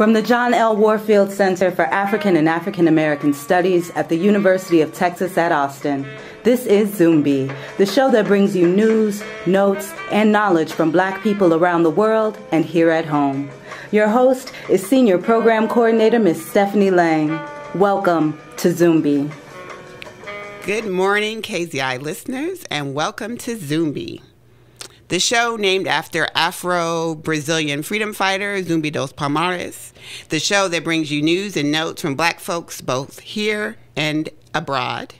From the John L. Warfield Center for African and African American Studies at the University of Texas at Austin, this is ZUMBI, the show that brings you news, notes, and knowledge from Black people around the world and here at home. Your host is Senior Program Coordinator Ms. Stephanie Lang. Welcome to ZUMBI. Good morning, KAZI listeners, and welcome to ZUMBI, the show named after Afro-Brazilian freedom fighter Zumbi dos Palmares, the show that brings you news and notes from Black folks both here and abroad.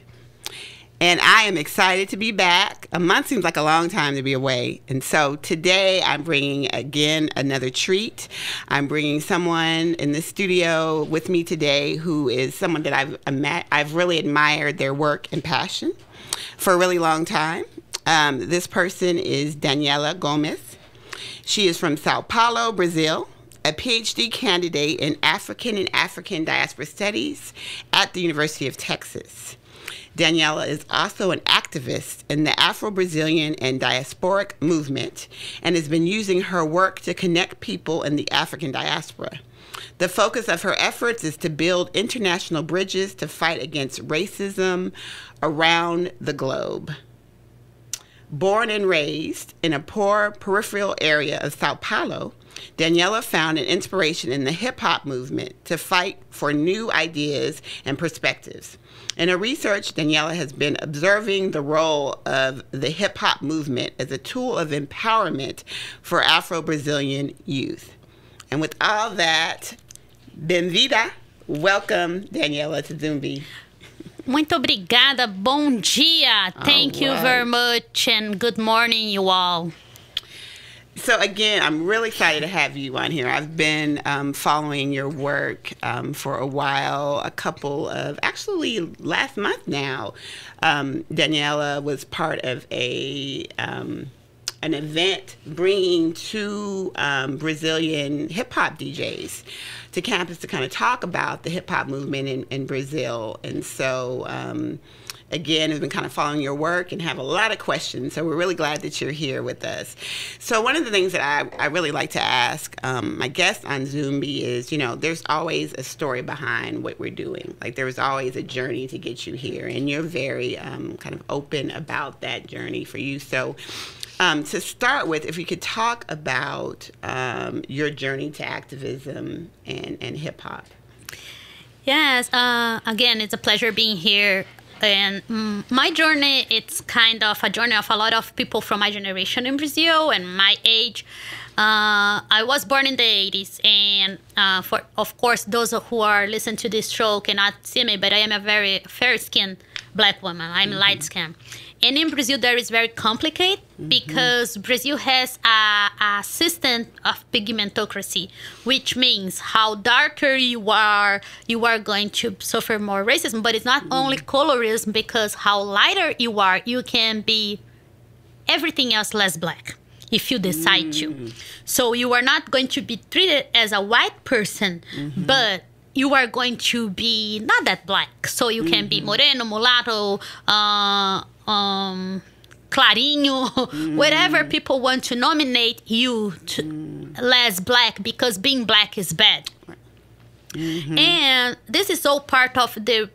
And I am excited to be back. A month seems like a long time to be away. And so today I'm bringing, again, another treat. I'm bringing someone in the studio with me today who is someone that I've really admired their work and passion for a really long time. This person is Daniela Gomez. She is from Sao Paulo, Brazil, a PhD candidate in African and African Diaspora Studies at the University of Texas. Daniela is also an activist in the Afro-Brazilian and Diasporic Movement and has been using her work to connect people in the African diaspora. The focus of her efforts is to build international bridges to fight against racism around the globe. Born and raised in a poor peripheral area of Sao Paulo, Daniela found an inspiration in the hip-hop movement to fight for new ideas and perspectives. In her research, Daniela has been observing the role of the hip-hop movement as a tool of empowerment for Afro-Brazilian youth. And with all that, bem-vinda. Welcome, Daniela, to ZUMBI. Muito obrigada. Bom dia. Thank you very much, and good morning, you all. So again, I'm really excited to have you on here. I've been following your work for a while, actually last month now. Daniela was part of an event bringing two Brazilian hip-hop DJs to campus to kind of talk about the hip-hop movement in Brazil. And so, again, I've been kind of following your work and have a lot of questions. So we're really glad that you're here with us. So one of the things that I really like to ask my guests on ZUMBI is, there's always a story behind what we're doing. Like there was always a journey to get you here. And you're very kind of open about that journey for you. So to start with, if you could talk about your journey to activism and hip-hop. Yes, again, it's a pleasure being here. And my journey, it's kind of a journey of a lot of people from my generation in Brazil and my age. I was born in the 80s, and of course, those who are listening to this show cannot see me, but I am a very fair-skinned Black woman. I'm light-skinned. And in Brazil, that is very complicated because Brazil has a system of pigmentocracy, which means how darker you are going to suffer more racism. But it's not only colorism, because how lighter you are, you can be everything else less Black if you decide to. So you are not going to be treated as a white person, but you are going to be not that Black. So you can be moreno, mulatto, clarinho, whatever people want to nominate you to less Black, because being Black is bad. And this is all part of the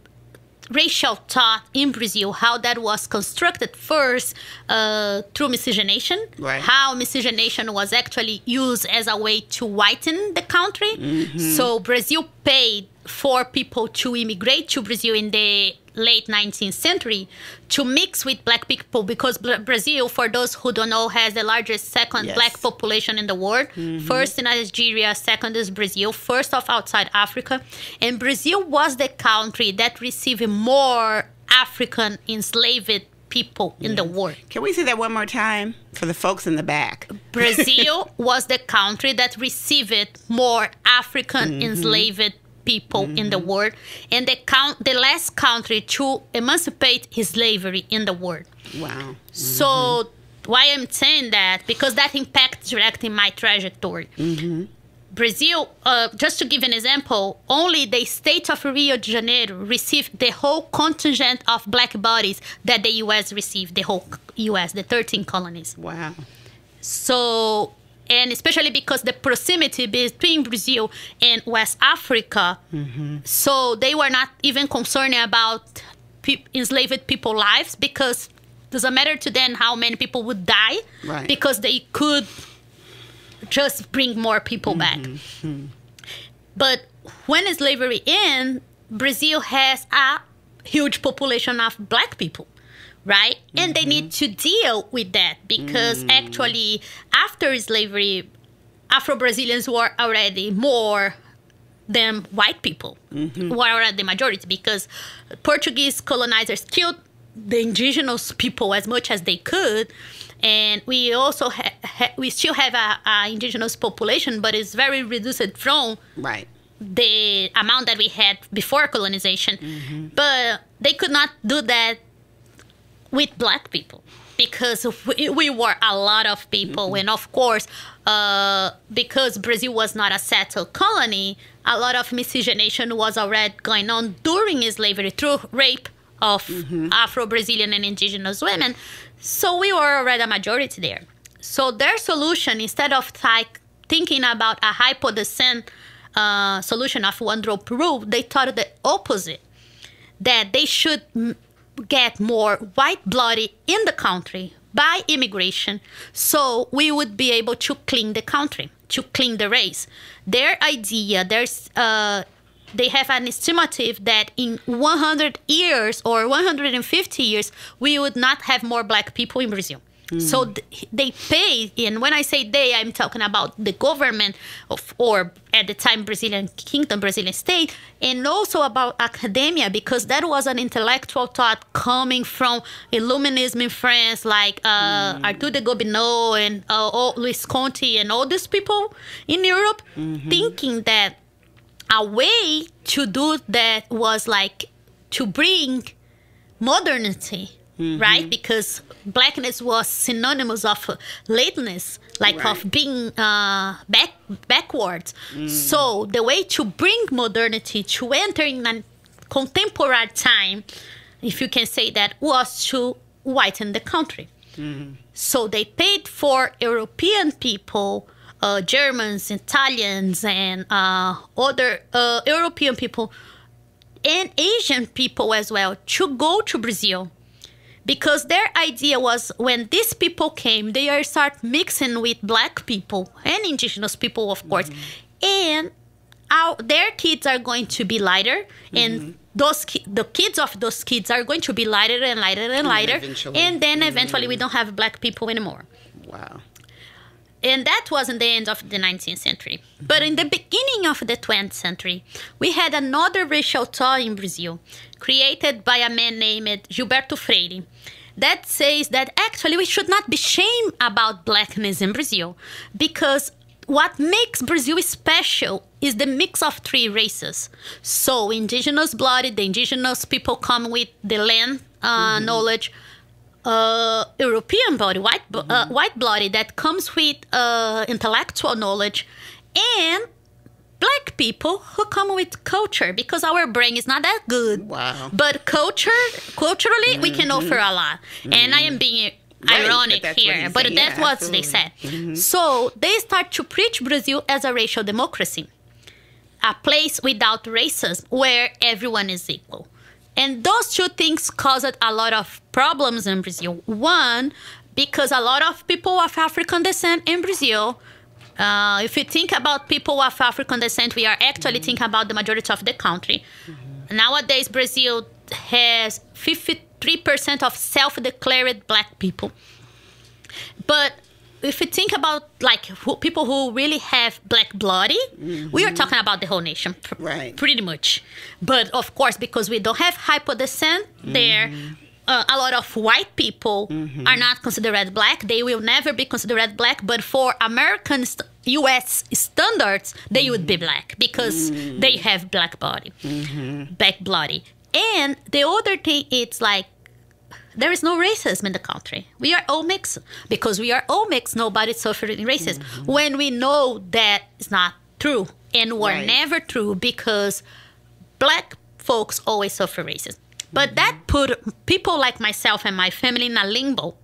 racial thought in Brazil, how that was constructed first through miscegenation, how miscegenation was actually used as a way to whiten the country. So Brazil paid for people to immigrate to Brazil in the late 19th century to mix with Black people, because Brazil, for those who don't know, has the largest second Black population in the world. First in Nigeria, second is Brazil, first of outside Africa. And Brazil was the country that received more African enslaved people in the world. Can we say that one more time for the folks in the back? Brazil was the country that received more African enslaved people in the world, and the last country to emancipate slavery in the world. Wow. So why I'm saying that? Because that impacts directly my trajectory. Brazil, just to give an example, only the state of Rio de Janeiro received the whole contingent of Black bodies that the U.S. received, the whole U.S., the 13 colonies. Wow. So and especially because the proximity between Brazil and West Africa, so they were not even concerned about enslaved people's lives, because it doesn't matter to them how many people would die, because they could just bring more people back. But when slavery ends, Brazil has a huge population of black people, right? And they need to deal with that, because actually after slavery, Afro-Brazilians were already more than white people, were already the majority, because Portuguese colonizers killed the indigenous people as much as they could. And we also we still have a indigenous population, but it's very reduced from the amount that we had before colonization. But they could not do that with black people, because we were a lot of people. And of course, because Brazil was not a settled colony, a lot of miscegenation was already going on during slavery through rape of Afro-Brazilian and indigenous women. So we were already a majority there. So their solution, instead of thinking about a hypodescent solution of one drop rule, they thought the opposite, that they should get more white blood in the country by immigration, so we would be able to clean the country, to clean the race. Their idea, they have an estimative that in 100 years or 150 years, we would not have more black people in Brazil. So they pay, and when I say they, I'm talking about the government or at the time Brazilian kingdom, Brazilian state, and also about academia, because that was an intellectual thought coming from Illuminism in France, like Arthur de Gobineau and Louis Conti and all these people in Europe, thinking that a way to do that was like to bring modernity, right? Because blackness was synonymous of lateness, like of being backwards. So the way to bring modernity, to enter in a contemporary time, if you can say that, was to whiten the country. So they paid for European people, Germans, Italians, and other European people, and Asian people as well, to go to Brazil. Because their idea was, when these people came, they start mixing with black people and indigenous people, of course. And their kids are going to be lighter, and the kids of those kids are going to be lighter and lighter and lighter. And then eventually we don't have black people anymore. Wow. And that wasn't the end of the 19th century. But in the beginning of the 20th century, we had another racial thought in Brazil, created by a man named Gilberto Freire, that says that actually we should not be ashamed about blackness in Brazil, because what makes Brazil special is the mix of three races. So indigenous blood, the indigenous people come with the land knowledge, European body, white blood that comes with intellectual knowledge, and black people who come with culture, because our brain is not that good. Wow. But culturally, we can offer a lot. And I am being ironic here, but that's what they said. So they start to preach Brazil as a racial democracy, a place without racism where everyone is equal. And those two things caused a lot of problems in Brazil. One, because a lot of people of African descent in Brazil, if you think about people of African descent, we are actually thinking about the majority of the country. Nowadays, Brazil has 53% of self-declared black people. But if you think about like people who really have black blood, we are talking about the whole nation, pretty much. But of course, because we don't have hypodescent there, a lot of white people are not considered black. They will never be considered black. But for American U.S. standards, they would be black because they have black body, black blood. And the other thing, it's like, there is no racism in the country. We are all mixed. Because we are all mixed, nobody's suffering racism. When we know that it's not true. And were never true, because black folks always suffer racism. But that put people like myself and my family in a limbo.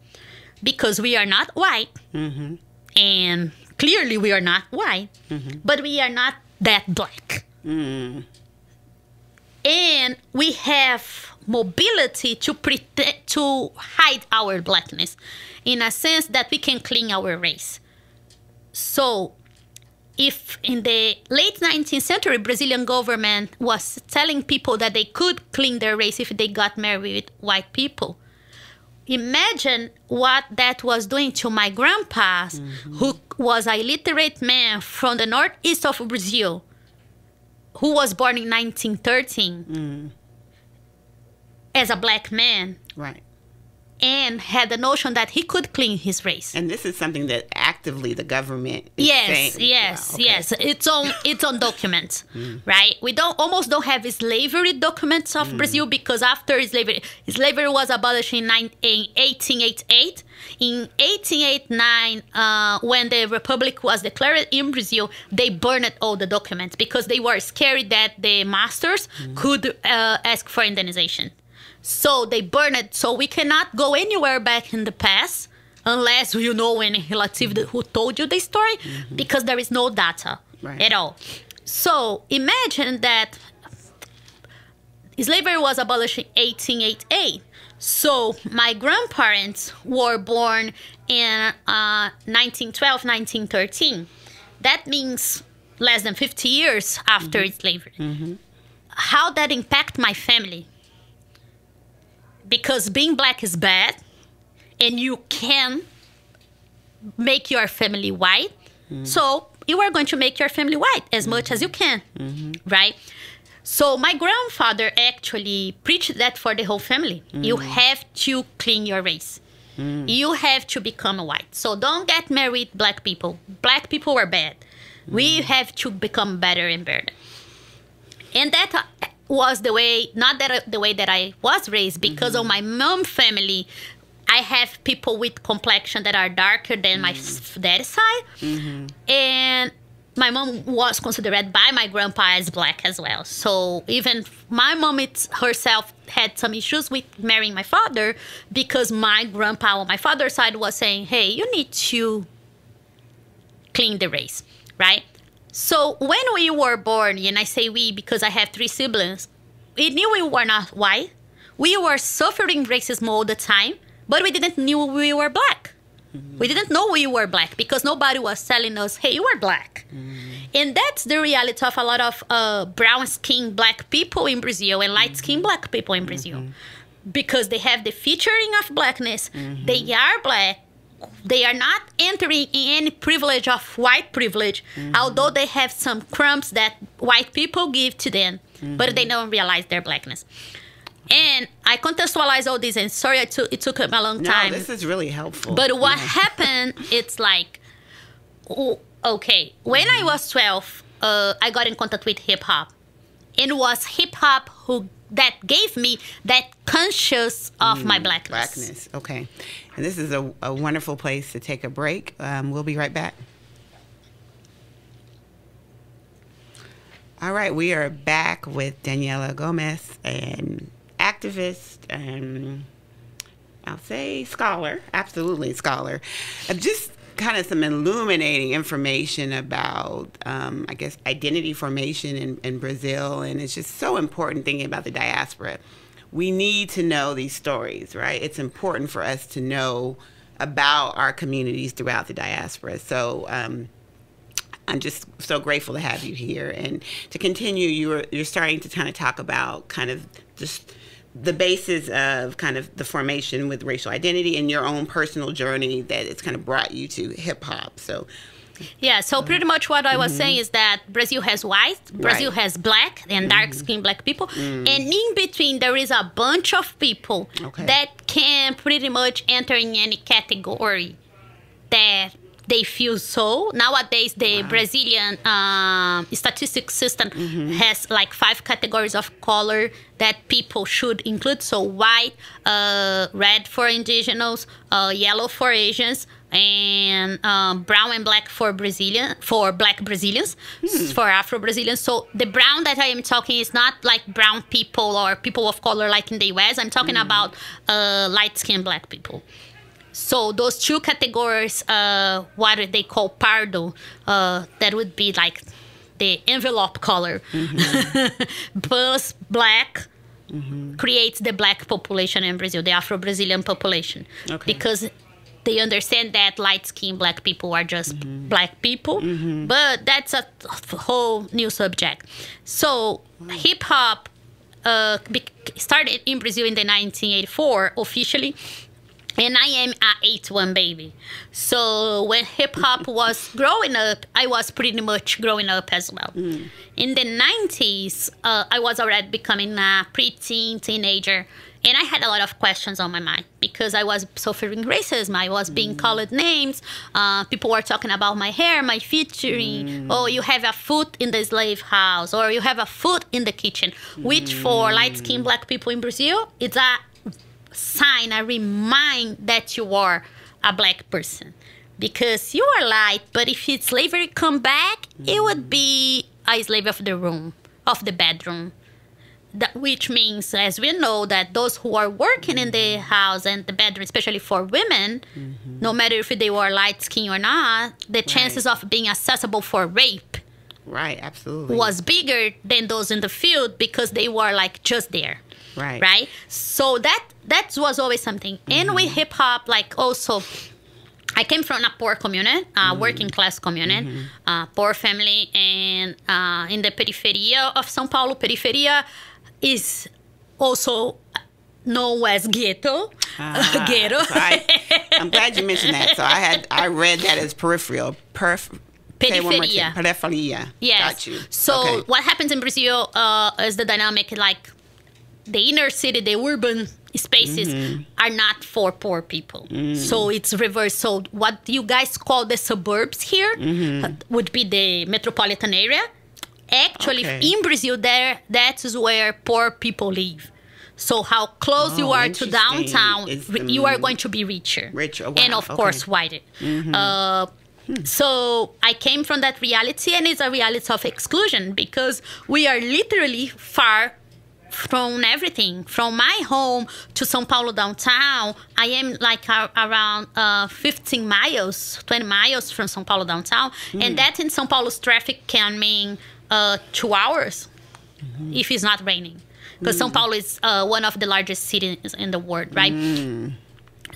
Because we are not white. And clearly we are not white, but we are not that black. And we have mobility to hide our blackness, in a sense that we can clean our race. So if in the late 19th century, Brazilian government was telling people that they could clean their race if they got married with white people, imagine what that was doing to my grandpa, who was a illiterate man from the northeast of Brazil, who was born in 1913 as a black man. Right. And had the notion that he could clean his race. And this is something that actively the government is saying. Yes. It's on documents, Mm. right? We almost don't have slavery documents of Brazil, because after slavery was abolished in 1888. In 1889, when the Republic was declared in Brazil, they burned all the documents because they were scared that the masters could ask for indemnization. So they burned it. So we cannot go anywhere back in the past unless you know any relative who told you the story, because there is no data at all. So imagine that slavery was abolished in 1888. So my grandparents were born in 1912, 1913. That means less than 50 years after slavery. How that impact my family? Because being black is bad, and you can make your family white. So you are going to make your family white as much as you can, right? So my grandfather actually preached that for the whole family. You have to clean your race. You have to become white. So don't get married with black people. Black people are bad. We have to become better and better. And that was the way, not that the way that I was raised, because of my mom's family. I have people with complexion that are darker than my dad's side. And my mom was considered by my grandpa as black as well. So even my mom herself had some issues with marrying my father, because my grandpa on my father's side was saying, hey, you need to clean the race, right? So when we were born, and I say we because I have 3 siblings, we knew we were not white. We were suffering racism all the time, but we didn't know we were black. We didn't know we were black because nobody was telling us, hey, you are black. And that's the reality of a lot of brown-skinned black people in Brazil and light-skinned black people in Brazil. Because they have the featuring of blackness. They are black. They are not entering in any privilege of white privilege, although they have some crumbs that white people give to them, but they don't realize their blackness. And I contextualize all this, and sorry it took a long time. No, this is really helpful. But what happened, it's like, okay, when I was 12, I got in contact with hip-hop. It was hip-hop that gave me that conscious of my blackness. Okay. And this is a wonderful place to take a break. We'll be right back. All right, we are back with Daniela Gomez, an activist and I'll say scholar, absolutely scholar. Just kind of some illuminating information about, I guess, identity formation in Brazil. And it's just so important thinking about the diaspora. We need to know these stories, right? It's important for us to know about our communities throughout the diaspora. So I'm just so grateful to have you here. And to continue, you're starting to kind of talk about kind of just the basis of kind of the formation with racial identity and your own personal journey that it's kind of brought you to hip hop. So yeah, so pretty much what I was saying is that Brazil has white, Brazil has black and dark-skinned black people. And in between, there is a bunch of people that can pretty much enter in any category that they feel so. Nowadays, the Brazilian statistics system has like 5 categories of color that people should include. So white, red for indigenous, yellow for Asians, and brown and black for black Brazilians, for Afro-Brazilians. So the brown that I am talking is not like brown people or people of color like in the US. I'm talking about light-skinned black people. So those two categories, what they call pardo, that would be like the envelope color, plus black, creates the black population in Brazil, the Afro-Brazilian population. Okay. Because they understand that light-skinned black people are just black people, but that's a whole new subject. So hip-hop started in Brazil in the 1984 officially, and I am a 81 baby. So when hip-hop was growing up, I was pretty much growing up as well. In the 90s, I was already becoming a preteen teenager, and I had a lot of questions on my mind because I was suffering racism. I was being called names. People were talking about my hair, my featuring. Oh, you have a foot in the slave house, or you have a foot in the kitchen, which for light-skinned black people in Brazil, it's a sign, a remind that you are a black person. Because you are light, but if slavery come back, it would be a slave of the room, of the bedroom. Which means, as we know, that those who are working in the house and the bedroom, especially for women, no matter if they were light-skinned or not, the chances of being accessible for rape absolutely was bigger than those in the field because they were like just there. Right. So that was always something. And with hip hop, like also, I came from a poor community, working class community, poor family, and in the periferia of São Paulo. Periferia is also known as ghetto. Ghetto. So I'm glad you mentioned that. So I read that as peripheral. Periferia. Periferia. Yes. Got you. So what happens in Brazil is the dynamic, like the inner city, the urban spaces are not for poor people. So it's reversed. So what you guys call the suburbs here would be the metropolitan area. Actually, in Brazil, that is where poor people live. So how close you are to downtown, you are going to be richer. And of course, whiter. So I came from that reality, and it's a reality of exclusion because we are literally far from everything. From my home to São Paulo downtown, I am like around 15 miles, 20 miles from São Paulo downtown. And that in São Paulo's traffic can mean 2 hours if it's not raining. Because São Paulo is one of the largest cities in the world, right?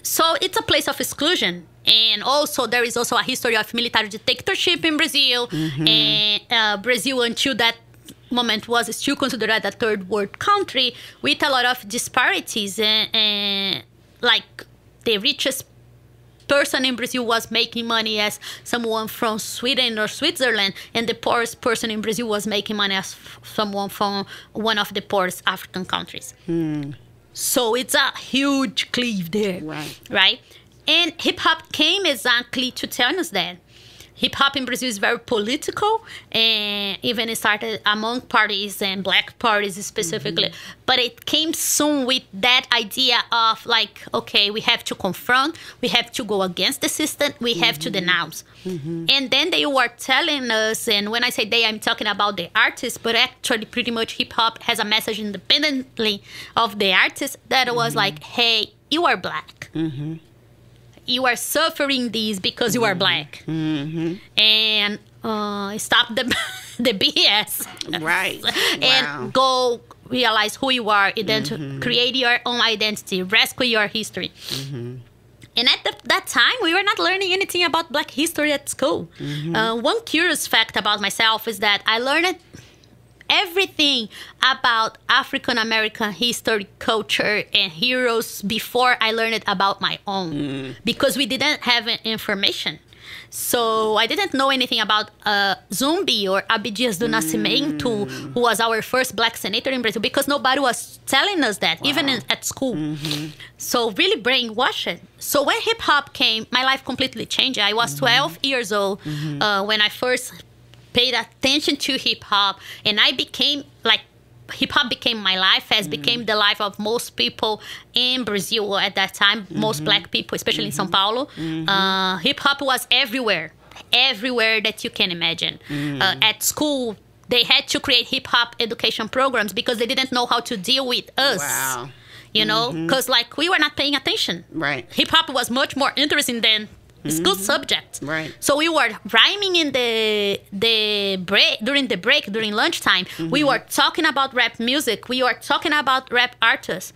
So it's a place of exclusion. And also, there is also a history of military dictatorship in Brazil. And Brazil, until that moment, was still considered a third world country with a lot of disparities. And like the richest person in Brazil was making money as someone from Sweden or Switzerland, and the poorest person in Brazil was making money as someone from one of the poorest African countries. So it's a huge cleave there, right? And hip-hop came exactly to tell us that. Hip-hop in Brazil is very political, and even it started among parties and black parties specifically. But it came soon with that idea of like, okay, we have to confront, we have to go against the system, we have to denounce. And then they were telling us, and when I say they, I'm talking about the artists, but actually pretty much hip-hop has a message independently of the artists that was like, hey, you are black. You are suffering this because you are black. And stop the BS. And go realize who you are, create your own identity, rescue your history. And at that time, we were not learning anything about black history at school. One curious fact about myself is that I learned everything about African American history, culture, and heroes before I learned about my own, because we didn't have information. So I didn't know anything about ZUMBI or Abdias do Nascimento, who was our first black senator in Brazil, because nobody was telling us that, even at school. So really brainwashed. So when hip-hop came, my life completely changed. I was 12 years old when I first paid attention to hip-hop, and I became like, hip-hop became my life, as became the life of most people in Brazil at that time, most black people, especially in São Paulo. Hip-hop was everywhere that you can imagine. At school, they had to create hip-hop education programs because they didn't know how to deal with us. you know, because like we were not paying attention. Right. Hip hop was much more interesting than school subject. Right. So we were rhyming in the break, during lunchtime. We were talking about rap music. We were talking about rap artists.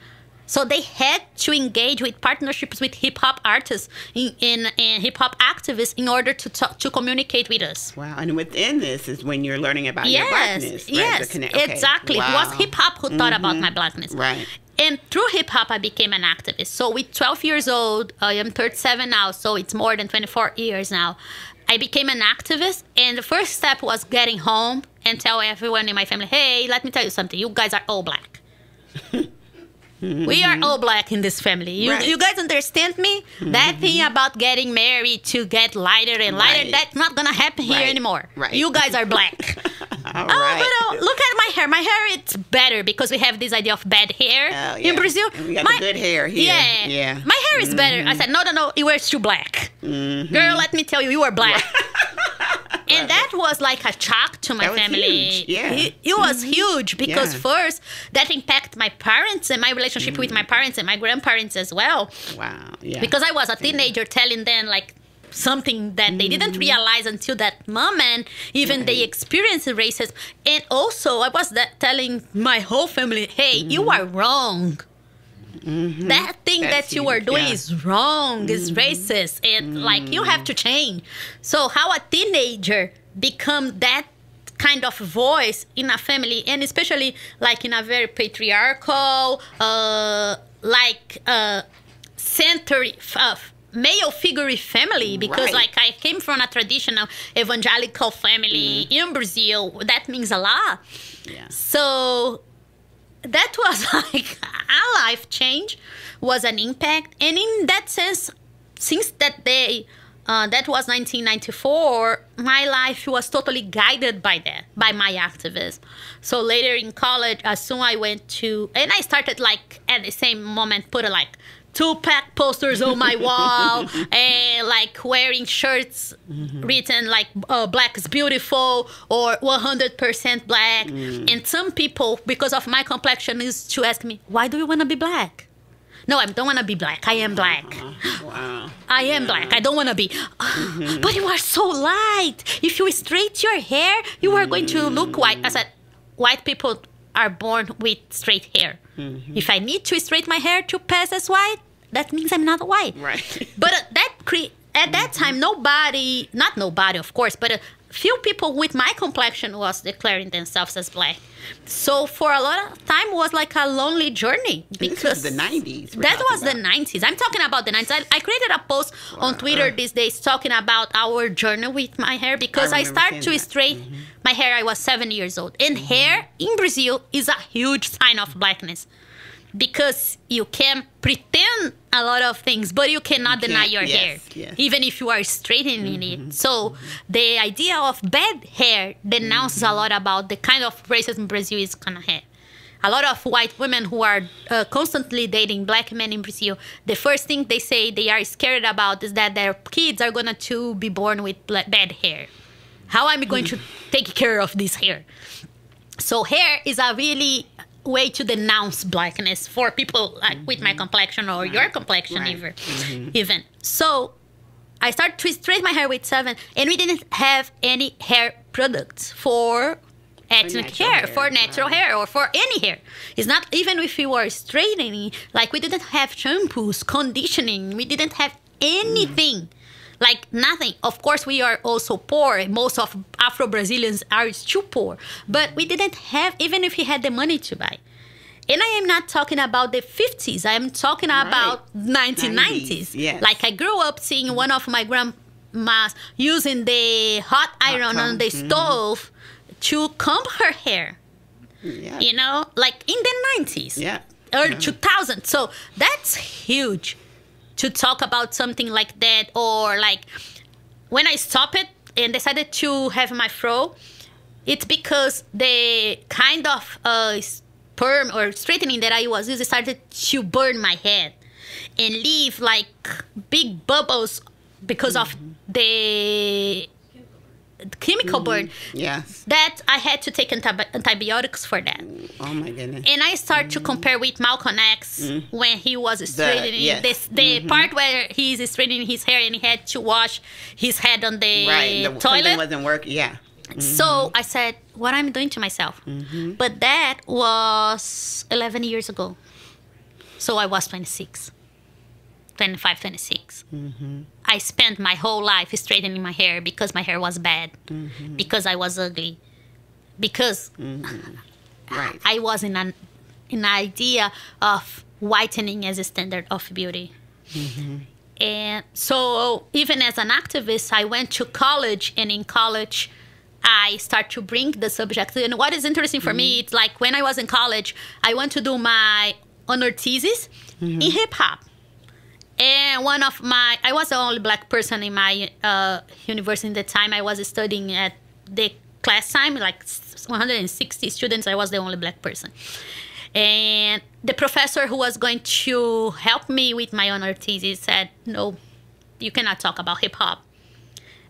So they had to engage with partnerships with hip hop artists and hip hop activists in order to communicate with us. Wow. And within this is when you're learning about your blackness. Right? Yes, exactly. Wow. It was hip hop who thought about my blackness. Right. And through hip hop, I became an activist. So with 12 years old, I am 37 now, so it's more than 24 years now. I became an activist, and the first step was getting home and tell everyone in my family, hey, let me tell you something. You guys are all black. We are all black in this family. You guys understand me? That thing about getting married to get lighter and lighter, that's not going to happen here anymore. Right. You guys are black. All right. But look at my hair. My hair, it's better because we have this idea of bad hair in Brazil. And we got the good hair here. Yeah. My hair is better. I said, no, you were still black. Girl, let me tell you, you are black. And that was like a shock to my family. Huge. Yeah. It was huge because first, that impacted my parents and my relationship with my parents and my grandparents as well. Wow. Yeah. Because I was a teenager telling them like something that they didn't realize until that moment. Even they experienced racism. And also, I was telling my whole family, hey, you are wrong. That thing that you are doing is wrong, is racist, and like you have to change. So how a teenager become that kind of voice in a family, and especially like in a very patriarchal, center male figure family, because like I came from a traditional evangelical family in Brazil. That means a lot. So that was like a life change, was an impact. And in that sense, since that day, that was 1994, my life was totally guided by that, by my activism. So later in college, as soon I went to, and I started like at the same moment, put like Tupac posters on my wall and like wearing shirts written like black is beautiful or 100% black. And some people, because of my complexion, used to ask me, why do you want to be black? No, I don't want to be black. I am black. Wow. I am black. I don't want to be. But you are so light. If you straighten your hair, you are going to look white. I said, white people are born with straight hair. If I need to straighten my hair to pass as white, that means I'm not white. Right. But at that time, nobody, not nobody, of course, but a few people with my complexion was declaring themselves as black. So for a lot of time, it was like a lonely journey. Because this was the 90s. That was the 90s. I'm talking about the 90s. I created a post on Twitter these days talking about our journey with my hair, because I started to straighten my hair. I was 7 years old. And hair in Brazil is a huge sign of blackness, because you can pretend a lot of things, but you cannot deny your hair, even if you are straightening it. So the idea of bad hair denounces a lot about the kind of racism Brazil is gonna have. A lot of white women who are constantly dating black men in Brazil, the first thing they say they are scared about is that their kids are gonna to be born with bad hair. How am I going to take care of this hair? So hair is a really way to denounce blackness for people like with my complexion or your complexion even. So I started to straighten my hair with 7, and we didn't have any hair products for ethnic hair, for natural hair, or for any hair. It's not even if we were straightening, like we didn't have shampoos, conditioning, we didn't have anything. Like nothing. Of course, we are also poor. Most of Afro-Brazilians are still poor. But we didn't have, even if we had the money to buy. And I am not talking about the 50s. I am talking about 1990s. Yes. Like I grew up seeing one of my grandmas using the hot iron on the stove to comb her hair. You know, like in the 90s. Early 2000s. So that's huge. To talk about something like that, or like when I stopped it and decided to have my fro, it's because the kind of perm or straightening that I was using started to burn my head and leave like big bubbles because of the chemical burn. Yes. That I had to take antibiotics for that. Oh my goodness. And I start to compare with Malcolm X when he was straightening the part where he's straightening his hair and he had to wash his head on the toilet. Something wasn't working. Yeah. So I said, what I'm doing to myself. But that was 11 years ago. So I was 26. 25, 26. I spent my whole life straightening my hair because my hair was bad, because I was ugly, because I was in an idea of whitening as a standard of beauty. And so even as an activist, I went to college, and in college, I start to bring the subject. And what is interesting for me, it's like when I was in college, I went to do my honor thesis in hip-hop. And I was the only black person in my university at the time. I was studying at the class time, like 160 students. I was the only black person. And the professor who was going to help me with my honor thesis said, no, you cannot talk about hip hop.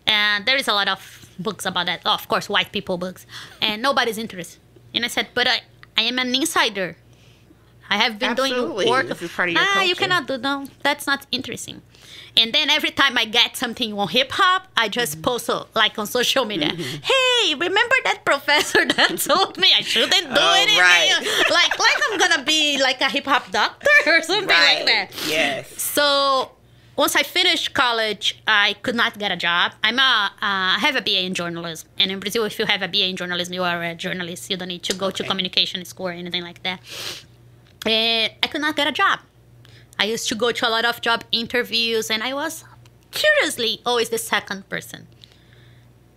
And there is a lot of books about that. Oh, of course, white people books. And nobody's interested. And I said, but I am an insider. I have been doing work. This is part of your culture. You cannot do no. That's not interesting. And then every time I get something on hip hop, I just post like on social media. Hey, remember that professor that told me I shouldn't do anything? Right. Like I'm gonna be like a hip hop doctor or something like that. Yes. So once I finished college, I could not get a job. I have a BA in journalism. And in Brazil, if you have a BA in journalism, you are a journalist. You don't need to go to communication school or anything like that. And I could not get a job. I used to go to a lot of job interviews, and I was curiously always the second person.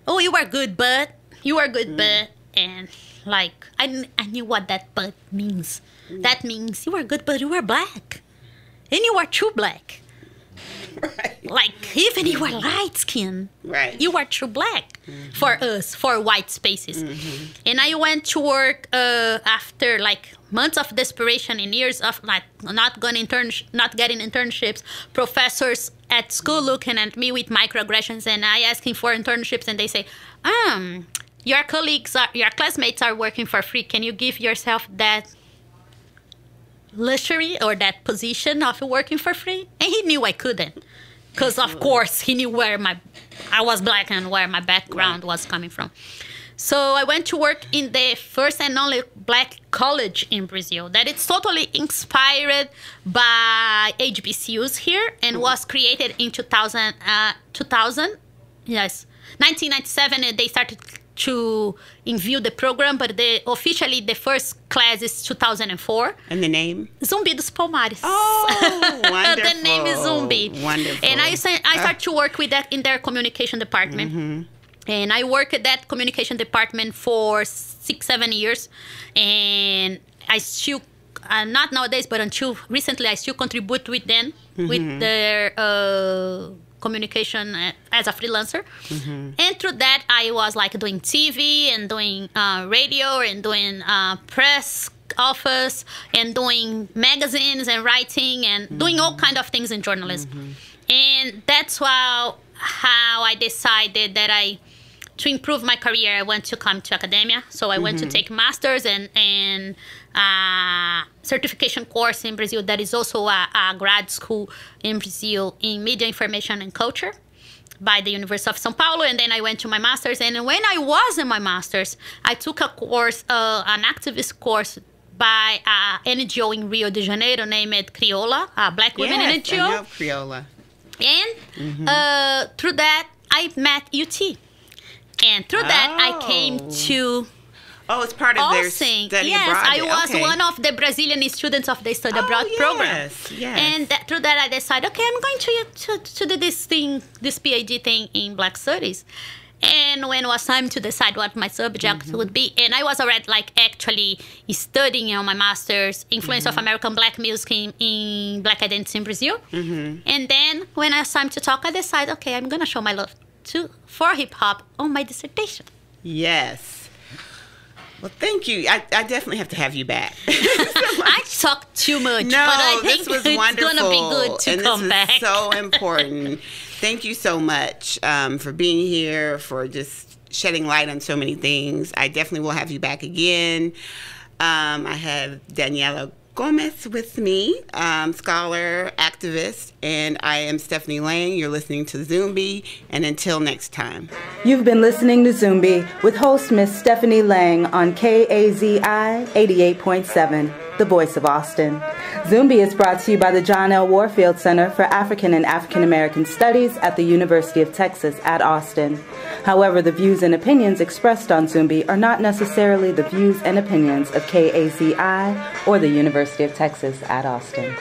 Oh, you are good, but you are good, but, and like I knew what that but means. That means you are good, but you are black, and you are true black. Right. Like even you are light skin, right? You are true black for us, for white spaces. And I went to work after like months of desperation and years of like not getting internships. Professors at school looking at me with microaggressions, and I asking for internships, and they say, your classmates are working for free. Can you give yourself that luxury or that position of working for free? And he knew I couldn't, because of course he knew where I was black and where my background was coming from. So I went to work in the first and only black college in Brazil that is totally inspired by HBCUs here and was created in 2000, 1997, and they started to unveil the program, but officially the first class is 2004. And the name? ZUMBI dos Palmares. Oh, wonderful. The name is ZUMBI. Wonderful. And I started to work with that in their communication department. And I worked at that communication department for 6-7 years. And I still, not nowadays, but until recently, I still contribute with them, with their communication as a freelancer. And through that, I was like doing TV and doing radio and doing press office and doing magazines and writing and doing all kind of things in journalism. And that's how I decided that to improve my career, I went to come to academia. So I went to take masters and certification course in Brazil that is also a grad school in Brazil in media information and culture by the University of São Paulo. And then I went to my master's. And when I was in my master's, I took a course, an activist course by an NGO in Rio de Janeiro named Criolla, Black Women in NGO. I love Criolla. And through that, I met UT. And through that, I came to... Oh, it's part of their study abroad. Yes, I was one of the Brazilian students of the study abroad program. Yes. And through that, I decided, okay, I'm going to do this PhD thing in Black Studies. And when it was time to decide what my subject would be, and I was already actually studying on my master's, influence of American Black music in Black identity in Brazil. And then when it was time to talk, I decided, okay, I'm going to show my love for hip-hop on my dissertation. Yes. Well, thank you. I definitely have to have you back. I talk too much, but I think this was it's wonderful. Going to be good to come back. This is so important. Thank you so much for being here, for just shedding light on so many things. I definitely will have you back again. I have Daniela Gomez with me, scholar, activist, and I am Stephanie Lang. You're listening to ZUMBI, and until next time. You've been listening to ZUMBI with host Miss Stephanie Lang on KAZI 88.7, the voice of Austin. ZUMBI is brought to you by the John L. Warfield Center for African and African American Studies at the University of Texas at Austin. However, the views and opinions expressed on ZUMBI are not necessarily the views and opinions of KAZI or the University of Texas at Austin.